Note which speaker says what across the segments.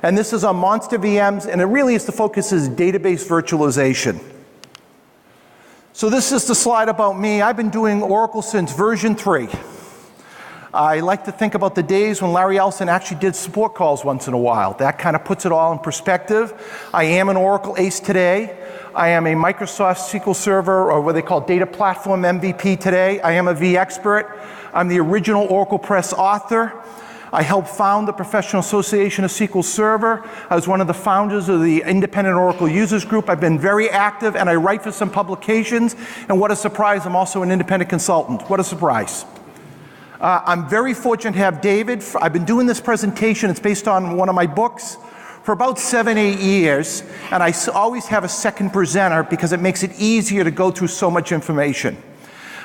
Speaker 1: And this is on monster VMs, and it really is the focus is database virtualization. So this is the slide about me. I've been doing Oracle since version 3. I like to think about the days when Larry Ellison actually did support calls once in a while. That kind of puts it all in perspective. I am an Oracle ace today. I am a Microsoft SQL Server, or what they call Data Platform MVP today. I am a vExpert. I'm the original Oracle Press author. I helped found the Professional Association of SQL Server. I was one of the founders of the Independent Oracle Users Group. I've been very active, and I write for some publications. And what a surprise, I'm also an independent consultant. What a surprise. I'm very fortunate to have David. I've been doing this presentation, it's based on one of my books, for about 7-8 years, and I always have a second presenter because it makes it easier to go through so much information.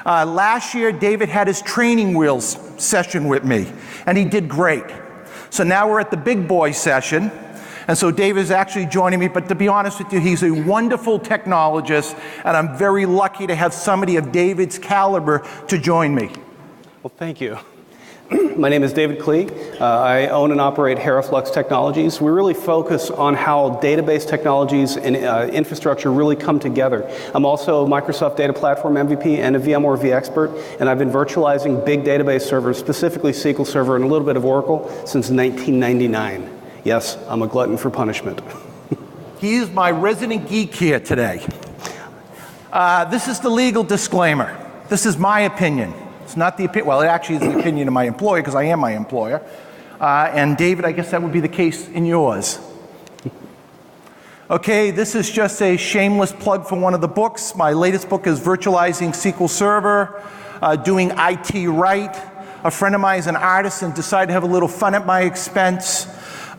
Speaker 1: Last year, David had his training wheels session with me, and he did great. So now we're at the big boy session, and so David is actually joining me, but to be honest with you, he's a wonderful technologist, and I'm very lucky to have somebody of David's caliber to join me.
Speaker 2: Well, thank you. My name is David Klee. I own and operate Heraflux Technologies. We really focus on how database technologies and infrastructure really come together. I'm also a Microsoft Data Platform MVP and a VMware vExpert, and I've been virtualizing big database servers, specifically SQL Server and a little bit of Oracle, since 1999. Yes, I'm a glutton for punishment.
Speaker 1: He is my resident geek here today. This is the legal disclaimer. This is my opinion. It's not the opinion, well, it actually is the opinion of my employer because I am my employer. And David, I guess that would be the case in yours. Okay, this is just a shameless plug for one of the books. My latest book is Virtualizing SQL Server, Doing IT Right. A friend of mine is an artist and decided to have a little fun at my expense.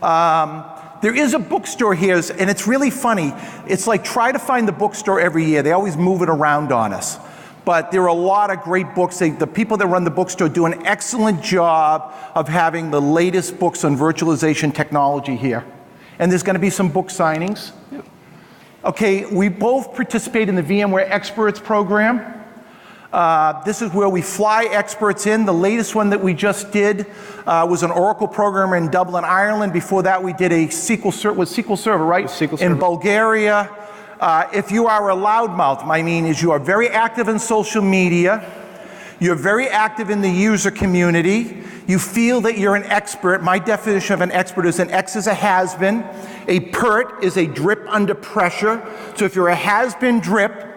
Speaker 1: There is a bookstore here, and it's really funny. It's like try to find the bookstore every year. They always move it around on us. But there are a lot of great books. The people that run the bookstore do an excellent job of having the latest books on virtualization technology here. And there's going to be some book signings. Yeah. Okay, we both participate in the VMware Experts program. This is where we fly experts in. The latest one that we just did was an Oracle programmer in Dublin, Ireland. Before that, we did a SQL Server, right? SQL Server. In Bulgaria. If you are a loudmouth, I mean is you are very active in social media, you're very active in the user community, you feel that you're an expert. My definition of an expert is an X is a has-been, a PERT is a drip under pressure. So if you're a has-been drip,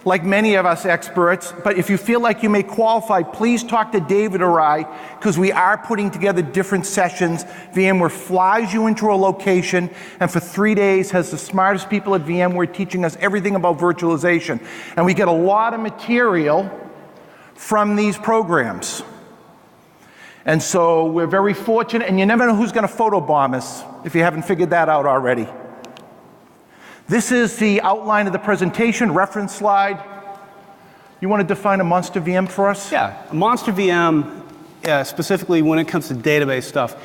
Speaker 1: like many of us experts, but if you feel like you may qualify, please talk to David or I, because we are putting together different sessions. VMware flies you into a location, and for 3 days has the smartest people at VMware teaching us everything about virtualization. And we get a lot of material from these programs. And so we're very fortunate, and you never know who's going to photobomb us, if you haven't figured that out already. This is the outline of the presentation, reference slide. You want to define a monster VM for us?
Speaker 2: Yeah, a monster VM, specifically when it comes to database stuff,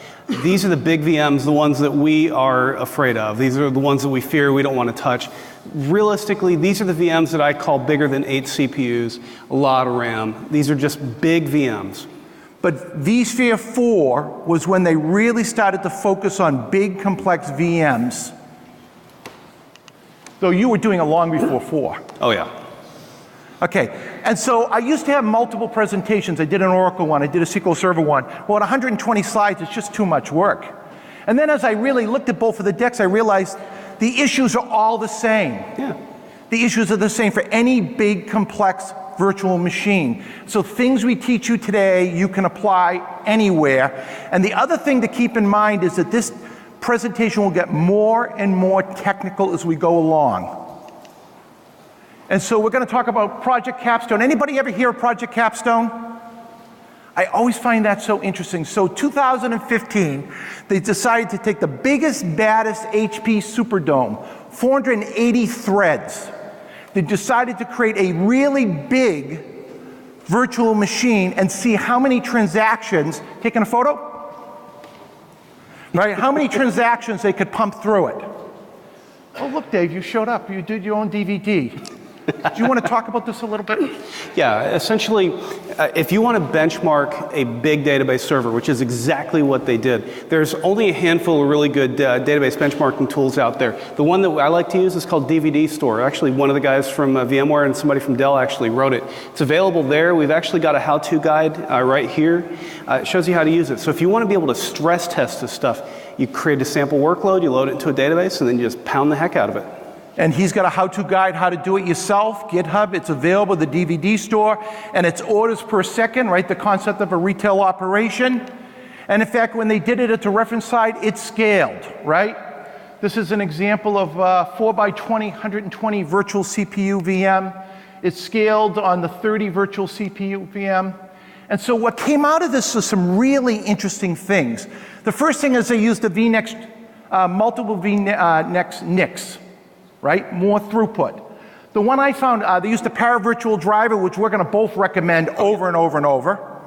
Speaker 2: these are the big VMs, the ones that we are afraid of. These are the ones that we fear we don't want to touch. Realistically, these are the VMs that I call bigger than 8 CPUs, a lot of RAM. These are just big VMs.
Speaker 1: But vSphere 4 was when they really started to focus on big, complex VMs. So you were doing it long before 4.
Speaker 2: Oh, yeah.
Speaker 1: Okay, and so I used to have multiple presentations. I did an Oracle one, I did a SQL Server one. Well, at 120 slides, it's just too much work. And then as I really looked at both of the decks, I realized the issues are all the same.
Speaker 2: Yeah.
Speaker 1: The issues are the same for any big, complex virtual machine. So things we teach you today, you can apply anywhere. And the other thing to keep in mind is that this presentation will get more and more technical as we go along. And so we're going to talk about Project Capstone. Anybody ever hear of Project Capstone? I always find that so interesting. So 2015, they decided to take the biggest, baddest HP Superdome, 480 threads. They decided to create a really big virtual machine and see how many transactions, taking a photo? Right, how many transactions they could pump through it. Oh, look, Dave, you showed up. You did your own DVD. Do you want to talk about this a little bit?
Speaker 2: Yeah, essentially, if you want to benchmark a big database server, which is exactly what they did, there's only a handful of really good database benchmarking tools out there. The one that I like to use is called DVD Store. Actually, one of the guys from VMware and somebody from Dell actually wrote it. It's available there. We've actually got a how-to guide right here. It shows you how to use it. So if you want to be able to stress test this stuff, you create a sample workload, you load it into a database, and then you just pound the heck out of it.
Speaker 1: And he's got a how-to guide how to do it yourself, GitHub. It's available, the DVD store, and it's orders per second, right? The concept of a retail operation. And in fact, when they did it at the reference side, it scaled, right? This is an example of 4x20, 120 virtual CPU VM. It's scaled on the 30 virtual CPU VM. And so what came out of this was some really interesting things. The first thing is they used the VNext, multiple VNext NICs. Right? More throughput. The one I found, they used the Paravirtual driver, which we're going to both recommend over and over and over.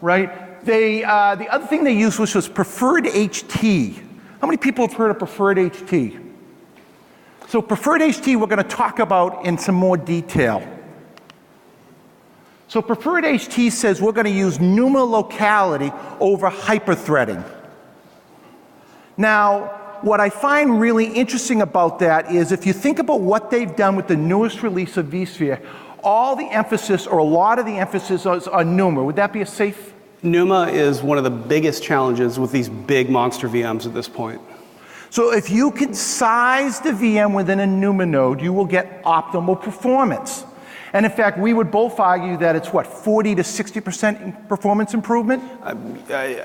Speaker 1: Right? The other thing they used was preferred HT. How many people have heard of preferred HT? So preferred HT we're going to talk about in some more detail. So preferred HT says we're going to use NUMA locality over hyperthreading. Now, what I find really interesting about that is if you think about what they've done with the newest release of vSphere, all the emphasis, or a lot of the emphasis, is on NUMA. Would that be a safe?
Speaker 2: NUMA is one of the biggest challenges with these big monster VMs at this point.
Speaker 1: So if you can size the VM within a NUMA node, you will get optimal performance. And in fact, we would both argue that it's what, 40 to 60% performance improvement?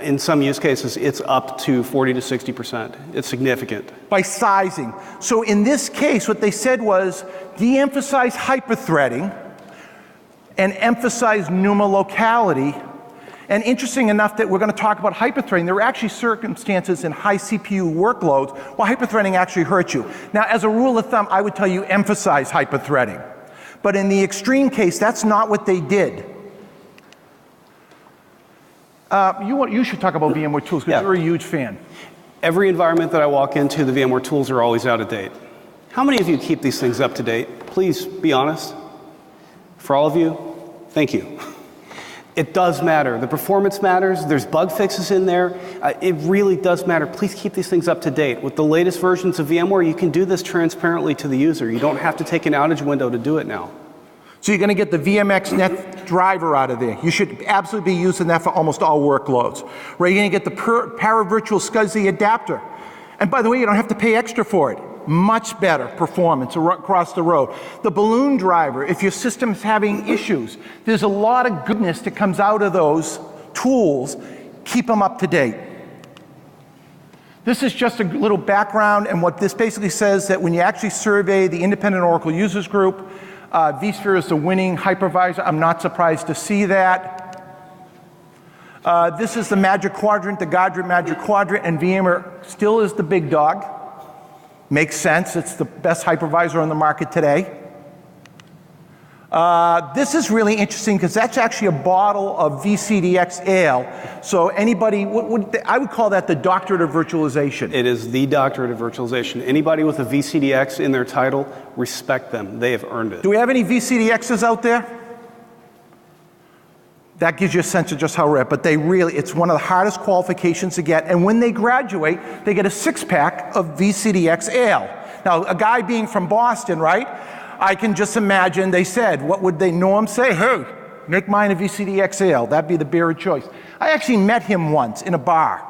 Speaker 2: In some use cases, it's up to 40 to 60%. It's significant.
Speaker 1: By sizing. So in this case, what they said was de-emphasize hyperthreading and emphasize NUMA locality. And interesting enough that we're going to talk about hyperthreading, there are actually circumstances in high CPU workloads where hyperthreading actually hurts you. Now, as a rule of thumb, I would tell you emphasize hyperthreading. But in the extreme case, that's not what they did. You should talk about VMware tools, because you're a huge fan.
Speaker 2: Every environment that I walk into, the VMware tools are always out of date. How many of you keep these things up to date? Please be honest. For all of you, thank you. It does matter. The performance matters. There's bug fixes in there. It really does matter. Please keep these things up to date. With the latest versions of VMware, you can do this transparently to the user. You don't have to take an outage window to do it now.
Speaker 1: So you're going to get the VMX driver out of there. You should absolutely be using that for almost all workloads. Right? You're going to get the Paravirtual SCSI adapter. And by the way, you don't have to pay extra for it. Much better performance across the road. The balloon driver, if your system's having issues, there's a lot of goodness that comes out of those tools. Keep them up to date. This is just a little background, and what this basically says that when you actually survey the independent Oracle users group, vSphere is the winning hypervisor. I'm not surprised to see that. This is the Magic Quadrant, the Godred Magic Quadrant, and VMware still is the big dog. Makes sense. It's the best hypervisor on the market today. This is really interesting because that's actually a bottle of VCDX ale. So anybody, I would call that the doctorate of virtualization.
Speaker 2: It is the doctorate of virtualization. Anybody with a VCDX in their title, respect them. They have earned it.
Speaker 1: Do we have any VCDXs out there? That gives you a sense of just how rare, but it's one of the hardest qualifications to get, and when they graduate, they get a 6-pack of VCDX ale. Now, a guy being from Boston, right, I can just imagine they said, what would Norm say? Hey, make mine a VCDX ale. That'd be the beer of choice. I actually met him once in a bar.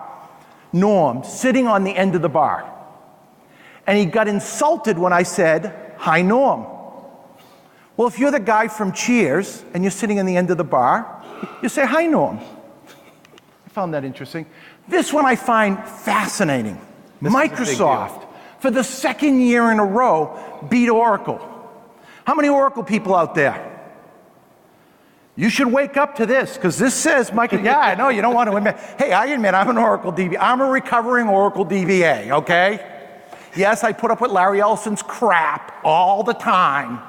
Speaker 1: Norm, sitting on the end of the bar. And he got insulted when I said, hi, Norm. Well, if you're the guy from Cheers, and you're sitting on the end of the bar, you say, hi, Norm. I found that interesting. This one I find fascinating. Microsoft, for the second year in a row, beat Oracle. How many Oracle people out there? You should wake up to this, because this says, yeah, I know, you don't want to admit. Hey, I admit I'm an Oracle DBA. I'm a recovering Oracle DBA, okay? Yes, I put up with Larry Ellison's crap all the time.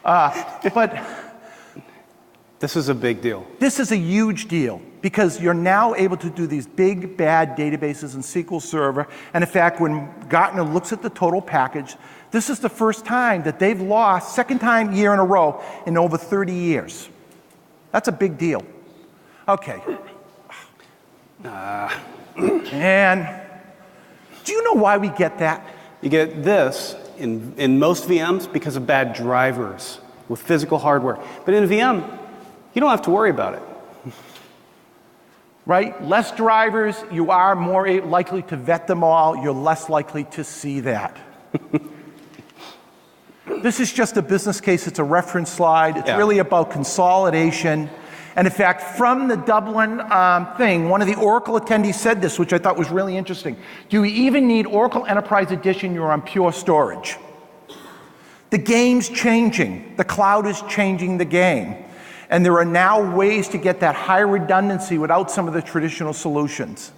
Speaker 1: But
Speaker 2: This is a big deal.
Speaker 1: This is a huge deal because you're now able to do these big, bad databases in SQL Server. And in fact, when Gartner looks at the total package, this is the first time that they've lost, second time year in a row, in over 30 years. That's a big deal. Okay. And do you know why we get that?
Speaker 2: You get this in most VMs because of bad drivers with physical hardware. But in a VM, you don't have to worry about it.
Speaker 1: Right? Less drivers, you are more likely to vet them all, you're less likely to see that. This is just a business case, it's a reference slide, it's really about consolidation. And in fact, from the Dublin thing, one of the Oracle attendees said this, which I thought was really interesting. Do you even need Oracle Enterprise Edition? You're on pure storage. The game's changing. The cloud is changing the game. And there are now ways to get that high redundancy without some of the traditional solutions.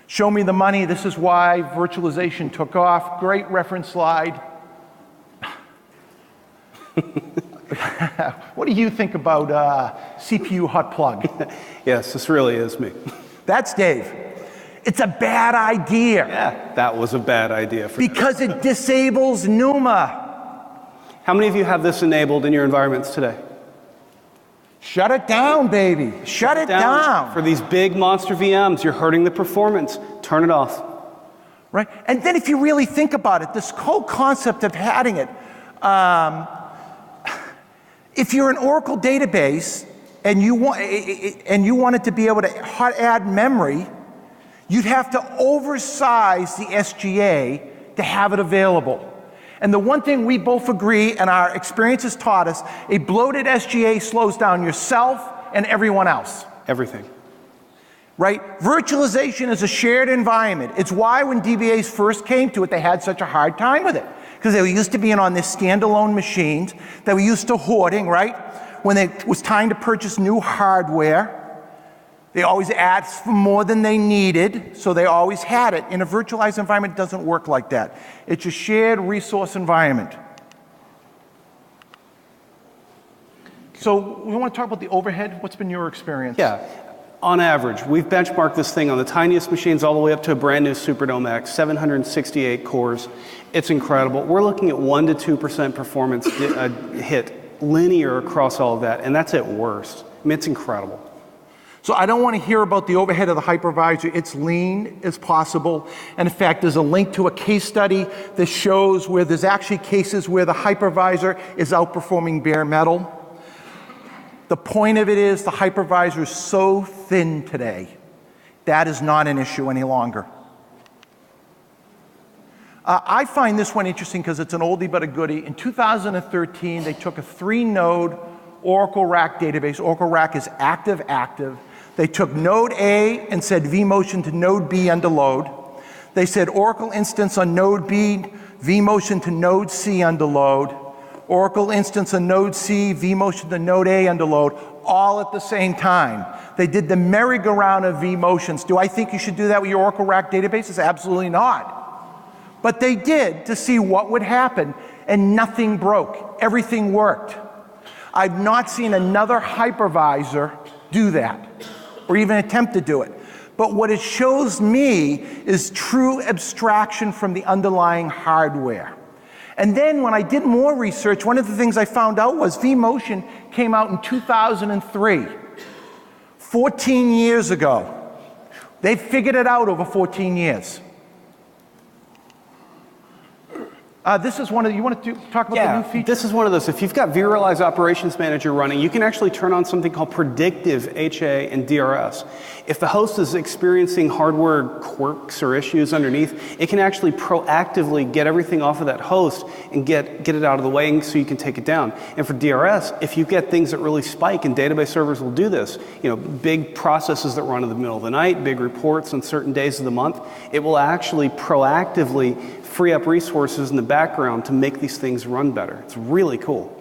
Speaker 1: Show me the money. This is why virtualization took off. Great reference slide. What do you think about CPU hot plug?
Speaker 2: Yes, this really is me.
Speaker 1: That's Dave. It's a bad idea.
Speaker 2: Yeah, that was a bad idea.
Speaker 1: Because it disables NUMA.
Speaker 2: How many of you have this enabled in your environments today?
Speaker 1: Shut it down, baby. Shut it down.
Speaker 2: For these big monster VMs, you're hurting the performance. Turn it off.
Speaker 1: Right? And then if you really think about it, this whole concept of having it, if you're an Oracle database and you wanted to be able to hot add memory, you'd have to oversize the SGA to have it available. And the one thing we both agree, and our experience has taught us, a bloated SGA slows down yourself and everyone else.
Speaker 2: Everything.
Speaker 1: Right? Virtualization is a shared environment. It's why when DBAs first came to it, they had such a hard time with it. Because they were used to being on these standalone machines, they were used to hoarding, right? When it was time to purchase new hardware, they always asked for more than they needed, so they always had it. In a virtualized environment, it doesn't work like that. It's a shared resource environment. So we want to talk about the overhead. What's been your experience?
Speaker 2: Yeah. On average, we've benchmarked this thing on the tiniest machines all the way up to a brand new Superdome X, 768 cores. It's incredible. We're looking at 1 to 2% performance hit linear across all of that, and that's at worst. I mean, it's incredible.
Speaker 1: So I don't want to hear about the overhead of the hypervisor. It's lean as possible. And in fact, there's a link to a case study that shows where there's actually cases where the hypervisor is outperforming bare metal. The point of it is the hypervisor is so thin today, that is not an issue any longer. I find this one interesting because it's an oldie but a goodie. In 2013, they took a 3-node Oracle RAC database. Oracle RAC is active. They took node A and said vMotion to node B under load. They said Oracle instance on node B, vMotion to node C under load. Oracle instance on node C, vMotion to node A under load, all at the same time. They did the merry-go-round of vMotions. Do I think you should do that with your Oracle RAC databases? Absolutely not. But they did to see what would happen, and nothing broke. Everything worked. I've not seen another hypervisor do that, or even attempt to do it. But what it shows me is true abstraction from the underlying hardware. And then when I did more research, one of the things I found out was vMotion came out in 2003, 14 years ago. They figured it out over 14 years. This is one of the, you want to talk about the new feature?
Speaker 2: This is one of those. If you've got vRealize Operations Manager running, you can actually turn on something called predictive HA and DRS. If the host is experiencing hardware quirks or issues underneath, it can actually proactively get everything off of that host and get it out of the way so you can take it down. And for DRS, if you get things that really spike, and database servers will do this, you know, big processes that run in the middle of the night, big reports on certain days of the month, it will actually proactively free up resources in the background to make these things run better. It's really cool.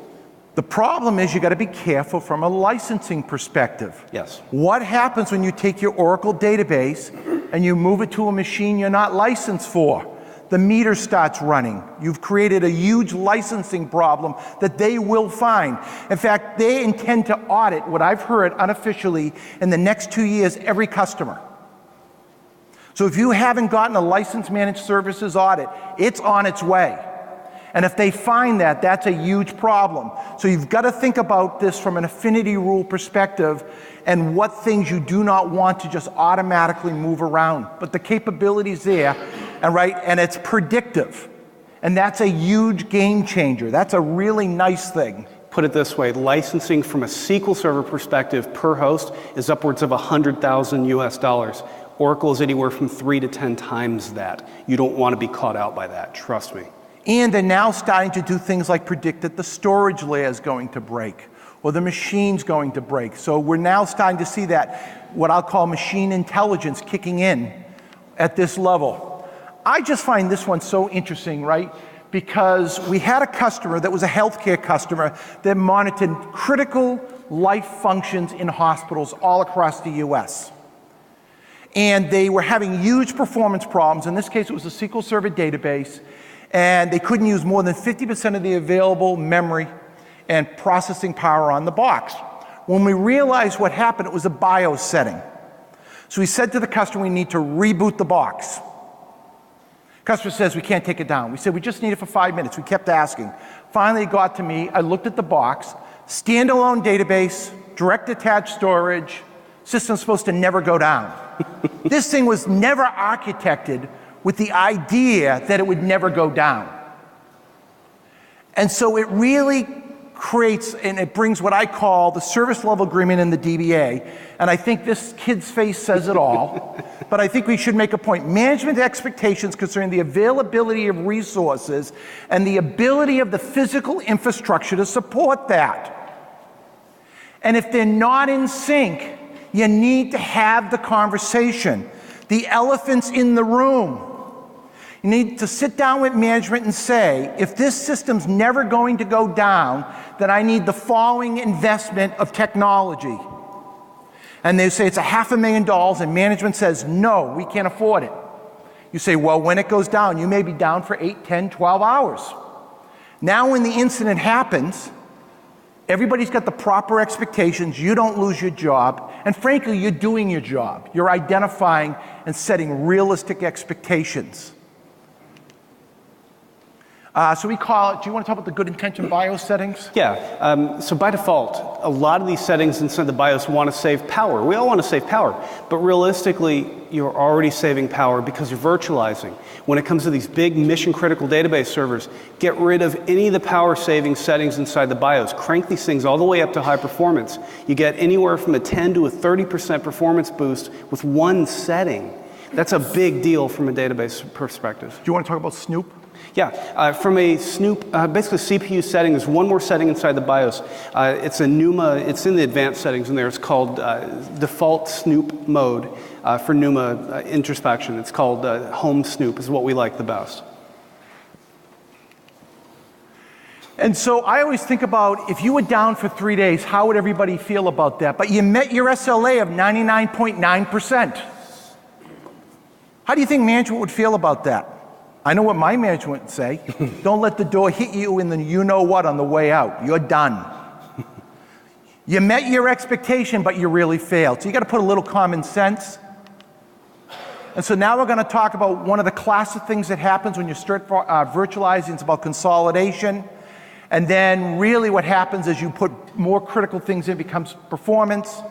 Speaker 1: The problem is you got to be careful from a licensing perspective.
Speaker 2: Yes.
Speaker 1: What happens when you take your Oracle database and you move it to a machine you're not licensed for? the meter starts running. You've created a huge licensing problem that they will find. In fact, they intend to audit, what I've heard unofficially, in the next 2 years, every customer. So if you haven't gotten a license managed services audit, it's on its way. And if they find that, that's a huge problem. So you've got to think about this from an affinity rule perspective and what things you do not want to just automatically move around. But the capability's there, and it's predictive. And that's a huge game changer. That's a really nice thing.
Speaker 2: Put it this way, licensing from a SQL Server perspective per host is upwards of $100,000 US. Oracle is anywhere from 3 to 10 times that. You don't want to be caught out by that, trust me.
Speaker 1: And they're now starting to do things like predict that the storage layer is going to break or the machine's going to break. So we're now starting to see that, what I'll call machine intelligence kicking in at this level. I just find this one so interesting, right? Because we had a customer that was a healthcare customer that monitored critical life functions in hospitals all across the US. And they were having huge performance problems. In this case, it was a SQL Server database. And they couldn't use more than 50% of the available memory and processing power on the box. When we realized what happened, it was a BIOS setting. So we said to the customer, we need to reboot the box. Customer says, we can't take it down. We said, we just need it for 5 minutes. We kept asking. Finally, it got to me. I looked at the box, standalone database, direct attached storage, system's supposed to never go down. This thing was never architected with the idea that it would never go down. And so it really creates, and it brings what I call the service level agreement in the DBA, and I think this kid's face says it all, but I think we should make a point. Management expectations concerning the availability of resources and the ability of the physical infrastructure to support that. And if they're not in sync, you need to have the conversation. The elephant's in the room. You need to sit down with management and say, if this system's never going to go down, then I need the following investment of technology. And they say it's $500,000, and management says, no, we can't afford it. You say, well, when it goes down, you may be down for 8, 10, 12 hours. Now when the incident happens, everybody's got the proper expectations, you don't lose your job, and frankly, you're doing your job. You're identifying and setting realistic expectations. So we call it, do you want to talk about the good intention BIOS settings?
Speaker 2: Yeah, so by default, a lot of these settings inside the BIOS want to save power. We all want to save power, but realistically, you're already saving power because you're virtualizing. When it comes to these big mission critical database servers, get rid of any of the power saving settings inside the BIOS. Crank these things all the way up to high performance. You get anywhere from a 10 to a 30% performance boost with one setting. That's a big deal from a database perspective.
Speaker 1: Do you want to talk about Snoop?
Speaker 2: Yeah, from a Snoop, basically CPU setting, there's one more setting inside the BIOS. It's a NUMA, it's in the advanced settings in there. It's called default Snoop mode for NUMA introspection. It's called home Snoop is what we like the best.
Speaker 1: And so I always think about, if you were down for 3 days, how would everybody feel about that? But you met your SLA of 99.9%. How do you think management would feel about that? I know what my management would say. Don't let the door hit you in the you-know-what on the way out. You're done. You met your expectation, but you really failed. So you got to put a little common sense. And so now we're going to talk about one of the classic things that happens when you start virtualizing. It's about consolidation. And then really what happens is you put more critical things in, it becomes performance.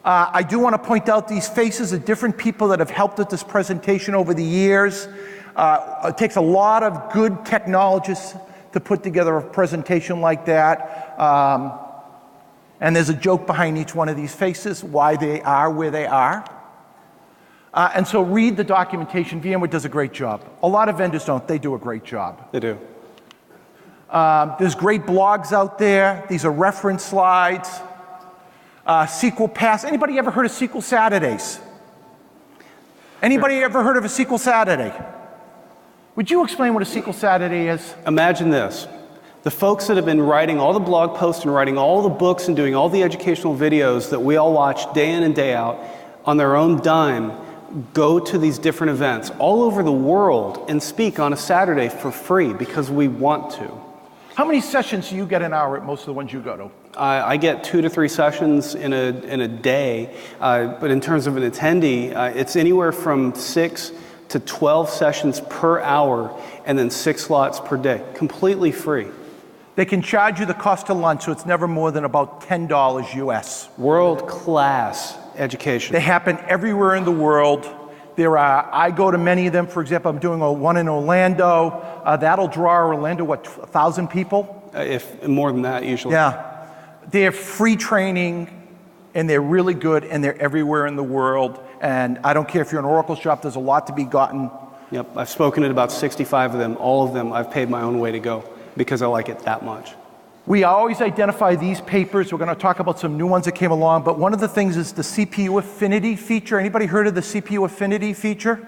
Speaker 1: I do want to point out these faces of different people that have helped with this presentation over the years. It takes a lot of good technologists to put together a presentation like that. And there's a joke behind each one of these faces, why they are where they are. And so read the documentation. VMware does a great job. A lot of vendors don't. They do a great job.
Speaker 2: They do.
Speaker 1: There's great blogs out there. These are reference slides. SQL Pass. Anybody ever heard of SQL Saturdays? Anybody ever heard of a SQL Saturday? Would you explain what a SQL Saturday is?
Speaker 2: Imagine this. The folks that have been writing all the blog posts and writing all the books and doing all the educational videos that we all watch day in and day out on their own dime go to these different events all over the world and speak on a Saturday for free because we want to.
Speaker 1: How many sessions do you get an hour at most of the ones you go to?
Speaker 2: I get 2 to 3 sessions in a day, but in terms of an attendee, it's anywhere from 6 to 12 sessions per hour and then 6 slots per day, completely free.
Speaker 1: They can charge you the cost of lunch, so it's never more than about $10 US.
Speaker 2: World-class education.
Speaker 1: They happen everywhere in the world. I go to many of them. For example, I'm doing one in Orlando. That'll draw Orlando, what, 1,000 people?
Speaker 2: If more than that, usually.
Speaker 1: Yeah. They're free training, and they're really good, and they're everywhere in the world. And I don't care if you're an Oracle shop, there's a lot to be gotten.
Speaker 2: Yep, I've spoken at about 65 of them. All of them I've paid my own way to go because I like it that much.
Speaker 1: We always identify these papers. We're going to talk about some new ones that came along, but one of the things is the CPU affinity feature. Anybody heard of the CPU affinity feature?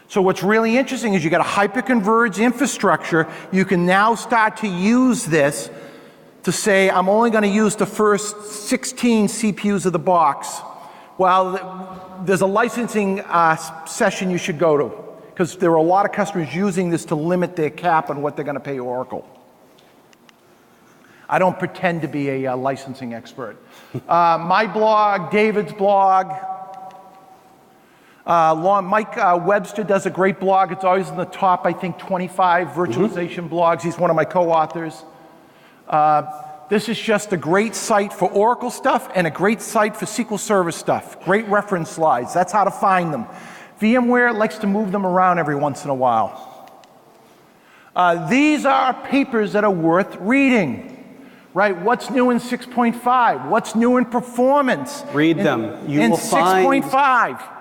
Speaker 1: So what's really interesting is you got a hyperconverged infrastructure. You can now start to use this to say, I'm only going to use the first 16 CPUs of the box. Well, there's a licensing session you should go to, because there are a lot of customers using this to limit their cap on what they're going to pay Oracle. I don't pretend to be a licensing expert. My blog, David's blog, Mike Webster does a great blog. It's always in the top, I think, 25 virtualization blogs. He's one of my co-authors. This is just a great site for Oracle stuff and a great site for SQL Server stuff. Great reference slides. That's how to find them. VMware likes to move them around every once in a while. These are papers that are worth reading. Right, what's new in 6.5? What's new in performance?
Speaker 2: Read them. You
Speaker 1: in
Speaker 2: will find
Speaker 1: 6.5.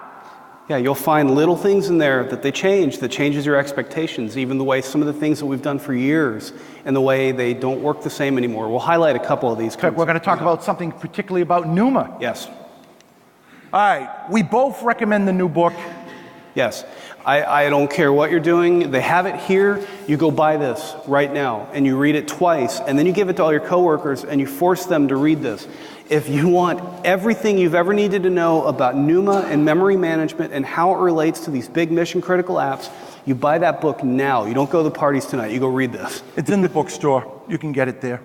Speaker 2: Yeah, you'll find little things in there that changes your expectations, even the way some of the things that we've done for years and the way they don't work the same anymore. We'll highlight a couple of these.
Speaker 1: Okay, we're going to talk about something particularly about NUMA.
Speaker 2: Yes.
Speaker 1: All right, we both recommend the new book.
Speaker 2: Yes. I don't care what you're doing. They have it here. You go buy this right now, and you read it twice, and then you give it to all your coworkers, and you force them to read this. If you want everything you've ever needed to know about NUMA and memory management and how it relates to these big mission-critical apps, you buy that book now. You don't go to the parties tonight. You go read this.
Speaker 1: It's in the bookstore. You can get it there.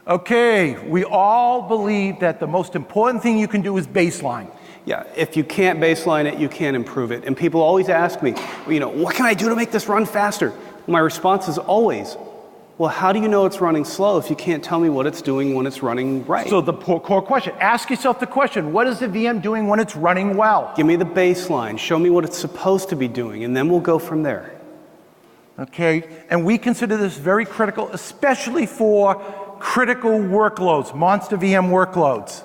Speaker 1: Okay, we all believe that the most important thing you can do is baseline.
Speaker 2: Yeah, if you can't baseline it, you can't improve it. And people always ask me, well, what can I do to make this run faster? My response is always, well, how do you know it's running slow if you can't tell me what it's doing when it's running right?
Speaker 1: So the core question, ask yourself the question, what is the VM doing when it's running well?
Speaker 2: Give me the baseline, show me what it's supposed to be doing, and then we'll go from there.
Speaker 1: Okay, and we consider this very critical, especially for critical workloads, monster VM workloads.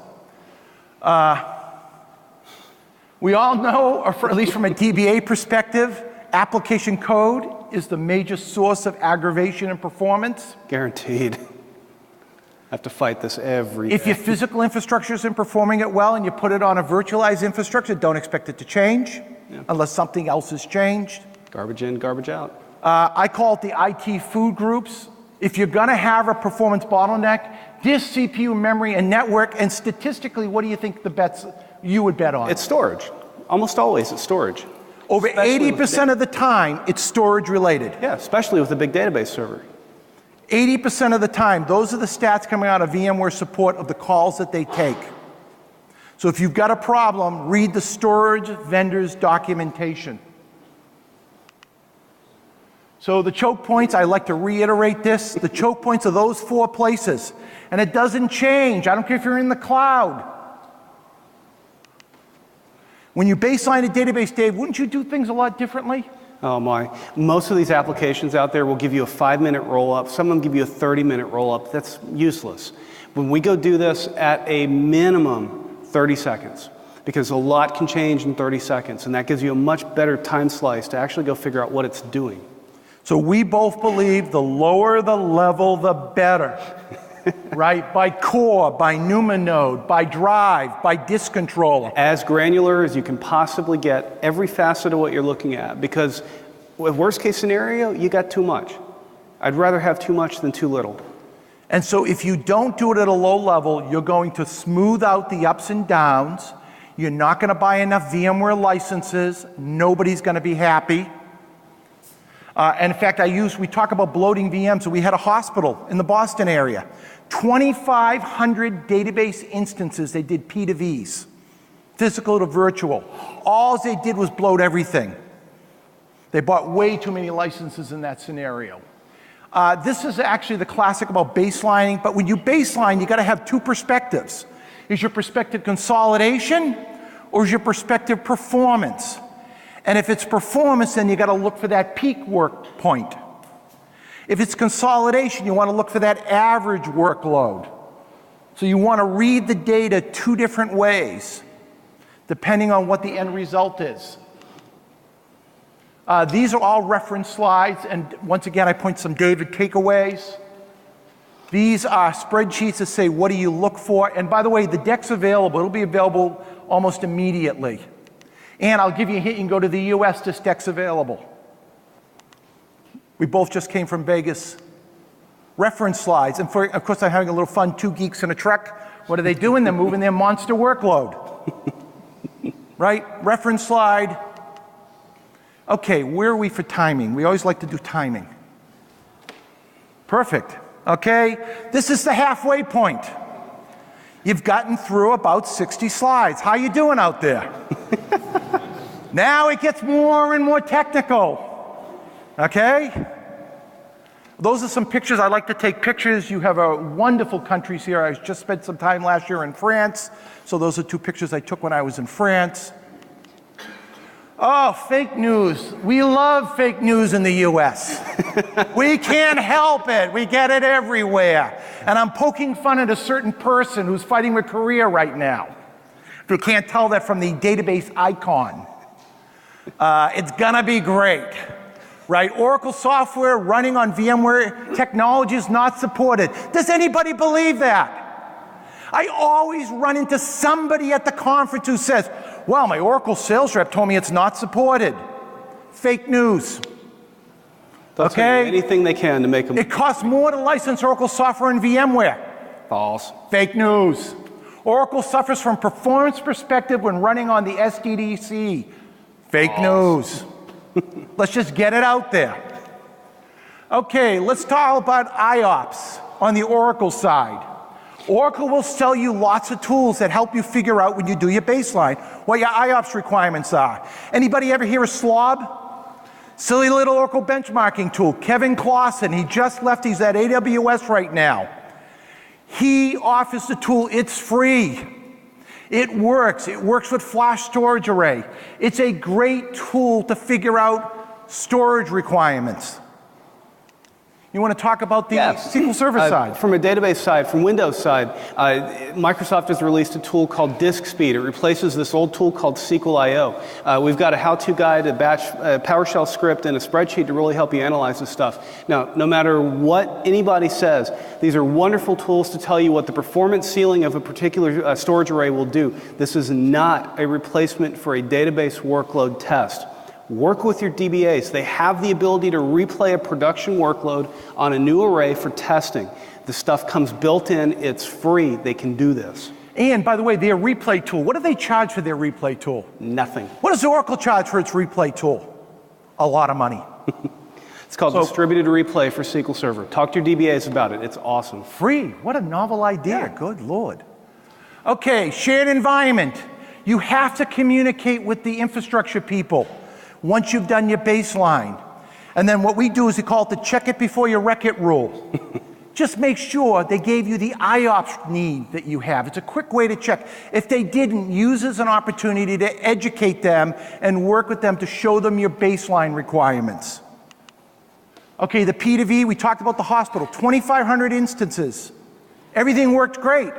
Speaker 1: We all know, or at least from a DBA perspective, application code is the major source of aggravation and performance.
Speaker 2: Guaranteed. I have to fight this every day.
Speaker 1: If your physical infrastructure isn't performing it well and you put it on a virtualized infrastructure, don't expect it to change unless something else has changed.
Speaker 2: Garbage in, garbage out.
Speaker 1: I call it the IT food groups. If you're going to have a performance bottleneck, disk, CPU, memory, and network, and statistically, what do you think the bets you would bet on?
Speaker 2: It's storage. Almost always it's storage.
Speaker 1: Over 80% of the time, it's storage related.
Speaker 2: Yeah, especially with a big database server.
Speaker 1: 80% of the time, those are the stats coming out of VMware support of the calls that they take. So if you've got a problem, read the storage vendor's documentation. So the choke points, I like to reiterate this, the choke points are those 4 places. And it doesn't change. I don't care if you're in the cloud. When you baseline a database, Dave, wouldn't you do things a lot differently?
Speaker 2: Oh my. Most of these applications out there will give you a 5-minute roll-up. Some of them give you a 30-minute roll-up. That's useless. When we go do this at a minimum 30 seconds, because a lot can change in 30 seconds, and that gives you a much better time slice to actually go figure out what it's doing.
Speaker 1: So we both believe the lower the level, the better. Right? By core, by NUMA node, by drive, by disk controller.
Speaker 2: As granular as you can possibly get, every facet of what you're looking at, because with worst case scenario, you got too much. I'd rather have too much than too little.
Speaker 1: And so if you don't do it at a low level, you're going to smooth out the ups and downs. You're not going to buy enough VMware licenses. Nobody's going to be happy. And in fact, we talk about bloating VMs. So we had a hospital in the Boston area. 2,500 database instances, they did P to Vs, physical to virtual. All they did was bloat everything. They bought way too many licenses in that scenario. This is actually the classic about baselining, but when you baseline, you got to have two perspectives. Is your perspective consolidation, or is your perspective performance? And if it's performance, then you got to look for that peak work point. If it's consolidation, you want to look for that average workload. So you want to read the data two different ways, depending on what the end result is. These are all reference slides, and once again, I point some David takeaways. These are spreadsheets that say, what do you look for? And by the way, the deck's available. It'll be available almost immediately. And I'll give you a hint, you can go to the US, this deck's available. We both just came from Vegas. Reference slides, and of course I'm having a little fun, two geeks in a truck. What are they doing? They're moving their monster workload. Right? Reference slide. Okay, where are we for timing? We always like to do timing. Perfect. Okay, this is the halfway point. You've gotten through about 60 slides. How you doing out there? Now it gets more and more technical. Okay? Those are some pictures. I like to take pictures. You have a wonderful countries here. I just spent some time last year in France. So those are two pictures I took when I was in France. Oh, fake news. We love fake news in the US. We can't help it. We get it everywhere. And I'm poking fun at a certain person who's fighting with Korea right now. If you can't tell that from the database icon. It's gonna be great. Right? Oracle software running on VMware technology is not supported. Does anybody believe that? I always run into somebody at the conference who says, well, my Oracle sales rep told me it's not supported. Fake news. Okay?
Speaker 2: Anything they can to make them.
Speaker 1: It costs more to license Oracle software in VMware.
Speaker 2: False.
Speaker 1: Fake news. Oracle suffers from performance perspective when running on the SDDC. Fake news. Let's just get it out there. Okay, let's talk about IOPS on the Oracle side. Oracle will sell you lots of tools that help you figure out when you do your baseline what your IOPS requirements are. Anybody ever hear of SLOB? Silly little Oracle benchmarking tool. Kevin Clausen, he just left, he's at AWS right now. He offers the tool, it's free. It works with flash storage array. It's a great tool to figure out storage requirements. You want to talk about the SQL Server side?
Speaker 2: From a database side, from Windows side, Microsoft has released a tool called Disk Speed. It replaces this old tool called SQL.io. We've got a how-to guide, a batch PowerShell script, and a spreadsheet to really help you analyze this stuff. Now, no matter what anybody says, these are wonderful tools to tell you what the performance ceiling of a particular storage array will do. This is not a replacement for a database workload test. Work with your DBAs. They have the ability to replay a production workload on a new array for testing. The stuff comes built in. It's free. They can do this.
Speaker 1: And by the way, their replay tool, what do they charge for their replay tool?
Speaker 2: Nothing.
Speaker 1: What does Oracle charge for its replay tool? A lot of money.
Speaker 2: It's called Distributed Replay for SQL Server. Talk to your DBAs about it. It's awesome.
Speaker 1: Free. What a novel idea. Good Lord. Okay, shared environment. You have to communicate with the infrastructure people once you've done your baseline. And then what we do is we call it the check it before you wreck it rule. Just make sure they gave you the IOPS need that you have. It's a quick way to check. If they didn't, use it as an opportunity to educate them and work with them to show them your baseline requirements. Okay, the P to V, we talked about the hospital, 2,500 instances. Everything worked great.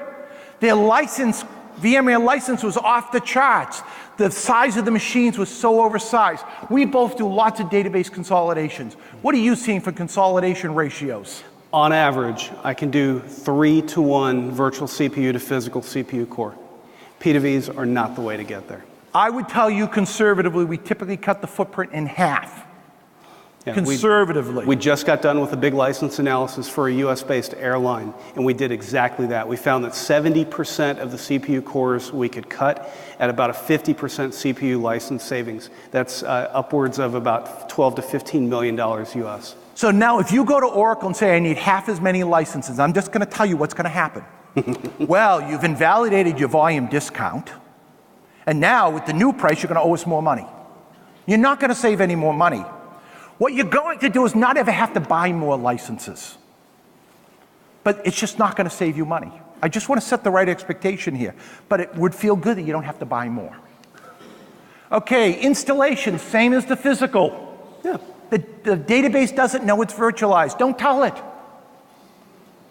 Speaker 1: Their license, VMware license was off the charts. The size of the machines was so oversized. We both do lots of database consolidations. What are you seeing for consolidation ratios?
Speaker 2: On average, I can do 3-to-1 virtual CPU to physical CPU core. P to Vs are not the way to get there.
Speaker 1: I would tell you conservatively, we typically cut the footprint in half. conservatively.
Speaker 2: We just got done with a big license analysis for a US-based airline, and we did exactly that. We found that 70% of the CPU cores we could cut at about a 50% CPU license savings. That's upwards of about $12 to $15 million US.
Speaker 1: So now if you go to Oracle and say, I need half as many licenses, I'm just going to tell you what's going to happen. Well, you've invalidated your volume discount, and now with the new price, you're going to owe us more money. You're not going to save any more money. What you're going to do is not ever have to buy more licenses. But it's just not going to save you money. I just want to set the right expectation here. But it would feel good that you don't have to buy more. Okay, installation, same as the physical.
Speaker 2: Yeah.
Speaker 1: The database doesn't know it's virtualized. Don't tell it.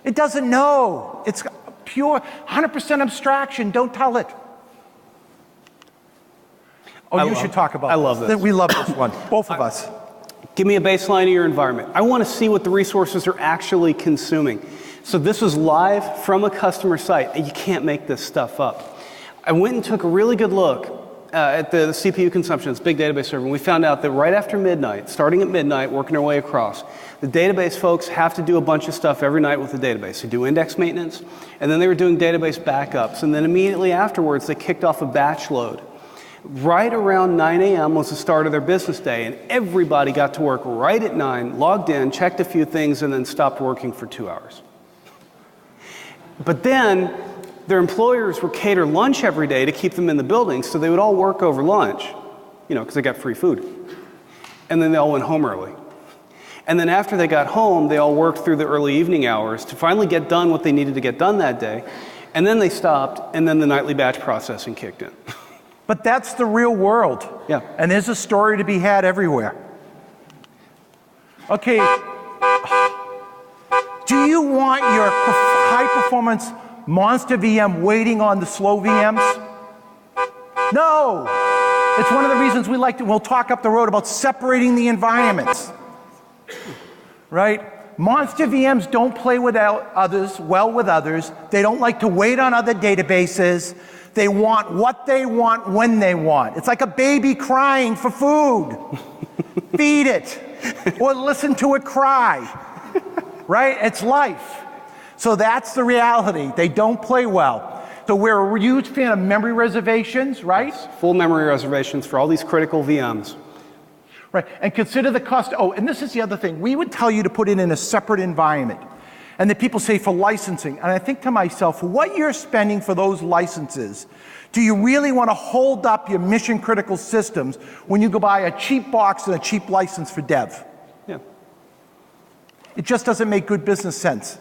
Speaker 1: It doesn't know. It's pure 100% abstraction. Don't tell it. Oh, you should talk about this.
Speaker 2: I love this.
Speaker 1: We love this one, both of us.
Speaker 2: Give me a baseline of your environment. I want to see what the resources are actually consuming. So this was live from a customer site, and you can't make this stuff up. I went and took a really good look at the CPU consumption, this big database server, and we found out that right after midnight, starting at midnight, working our way across, the database folks have to do a bunch of stuff every night with the database. They do index maintenance, and then they were doing database backups, and then immediately afterwards, they kicked off a batch load. Right around 9 a.m. was the start of their business day, and everybody got to work right at 9, logged in, checked a few things, and then stopped working for 2 hours. But then their employers would cater lunch every day to keep them in the building, so they would all work over lunch, you know, because they got free food. And then they all went home early. And then after they got home, they all worked through the early evening hours to finally get done what they needed to get done that day. And then they stopped, and then the nightly batch processing kicked in.
Speaker 1: But that's the real world.
Speaker 2: Yeah.
Speaker 1: And there's a story to be had everywhere. Okay. Do you want your high-performance monster VM waiting on the slow VMs? No. It's one of the reasons we like to, we'll talk up the road about separating the environments. Right? Monster VMs don't play without others, well with others. They don't like to wait on other databases. They want what they want when they want. It's like a baby crying for food. Feed it, or listen to it cry, right? It's life. So that's the reality. They don't play well. So we're a huge fan of memory reservations, right?
Speaker 2: Yes, full memory reservations for all these critical VMs.
Speaker 1: Right, and consider the cost. Oh, and this is the other thing. We would tell you to put it in a separate environment. And the people say for licensing. And I think to myself, what you're spending for those licenses, do you really want to hold up your mission critical systems when you go buy a cheap box and a cheap license for dev?
Speaker 2: Yeah.
Speaker 1: It just doesn't make good business sense.